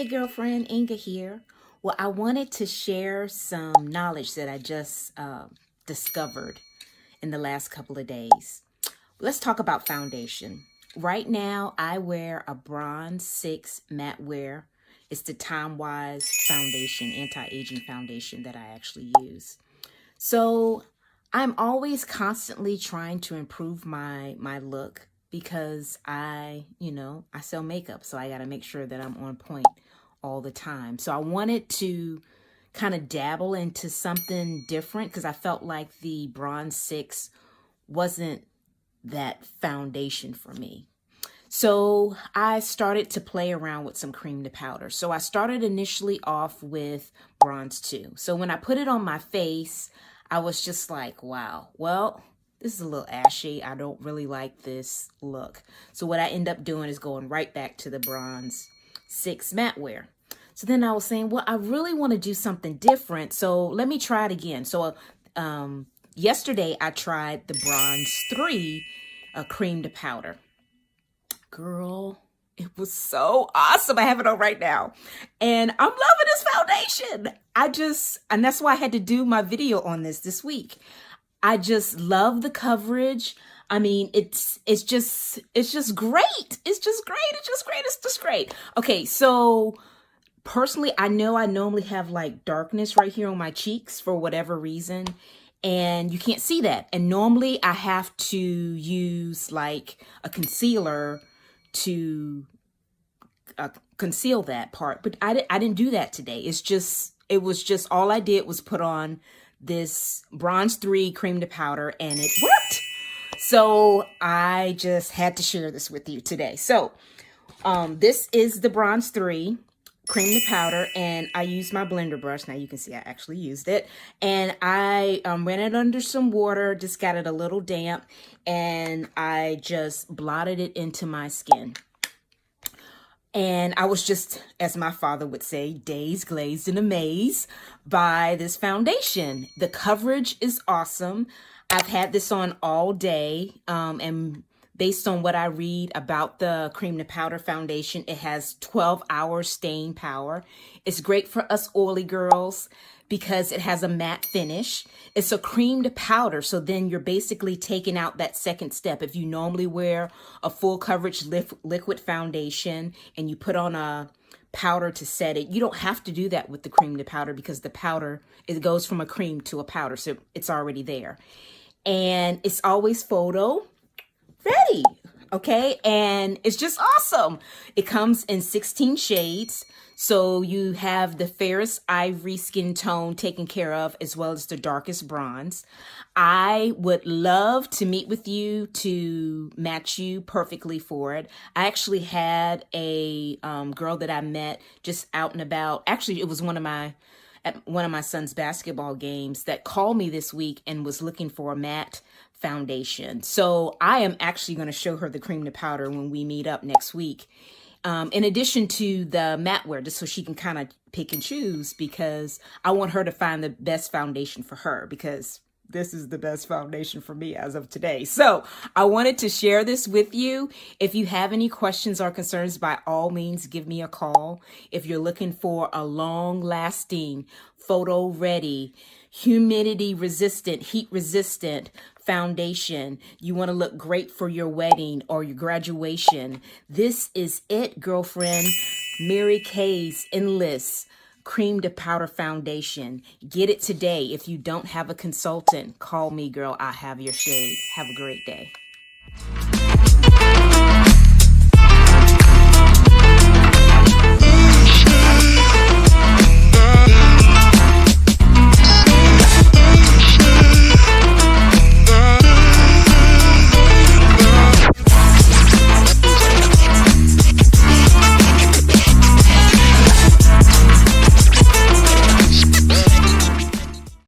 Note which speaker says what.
Speaker 1: Hey girlfriend, Inga here. Well, I wanted to share some knowledge that I just discovered in the last couple of days. Let's talk about foundation. Right now, I wear a Bronze 6 matte wear. It's the Time Wise foundation, anti-aging foundation that I actually use. So I'm always constantly trying to improve my look because I sell makeup. So I got to make sure that I'm on point all the time. So I wanted to kind of dabble into something different because I felt like the Bronze 6 wasn't that foundation for me. So I started to play around with some cream to powder. So I started initially off with Bronze 2. So when I put it on my face, I was just like, wow, well, this is a little ashy. I don't really like this look. So what I end up doing is going right back to the Bronze 6 matte wear. So then I was saying, well, I really want to do something different. So let me try it again. So yesterday I tried the Bronze 3 cream to powder. Girl, it was so awesome. I have it on right now. And I'm loving this foundation. And that's why I had to do my video on this week. I just love the coverage. I mean, it's just great. It's just great. It's just great. Okay, so personally, I know I normally have like darkness right here on my cheeks for whatever reason. And you can't see that. And normally I have to use like a concealer to conceal that part. But I didn't do that today. It was just all I did was put on this Bronze 3 cream to powder and it worked. So I just had to share this with you today. So this is the Bronze 3 cream to powder, and I used my blender brush. Now you can see I actually used it, and I ran it under some water, just got it a little damp, and I just blotted it into my skin. And I was just, as my father would say, dazed, glazed, and amazed by this foundation. The coverage is awesome. I've had this on all day, and based on what I read about the cream to powder foundation, it has 12 hours staying power. It's great for us oily girls because it has a matte finish. It's a cream to powder, so then you're basically taking out that second step. If you normally wear a full coverage liquid foundation and you put on a powder to set it, you don't have to do that with the cream to powder because the powder, it goes from a cream to a powder, so it's already there. And it's always photo ready, okay? And it's just awesome. It comes in 16 shades. So you have the fairest ivory skin tone taken care of, as well as the darkest bronze. I would love to meet with you to match you perfectly for it. I actually had a girl that I met just out and about. Actually, it was at one of my son's basketball games that called me this week and was looking for a matte foundation. So I am actually going to show her the cream to powder when we meet up next week. In addition to the matte wear, just so she can kind of pick and choose, because I want her to find the best foundation for her, because this is the best foundation for me as of today. So I wanted to share this with you. If you have any questions or concerns, by all means, give me a call. If you're looking for a long lasting, photo ready, humidity resistant, heat resistant foundation, you want to look great for your wedding or your graduation, this is it, girlfriend. Mary Kay's Endless Cream to Powder Foundation. Get it today. If you don't have a consultant, call me, girl. I have your shade. Have a great day.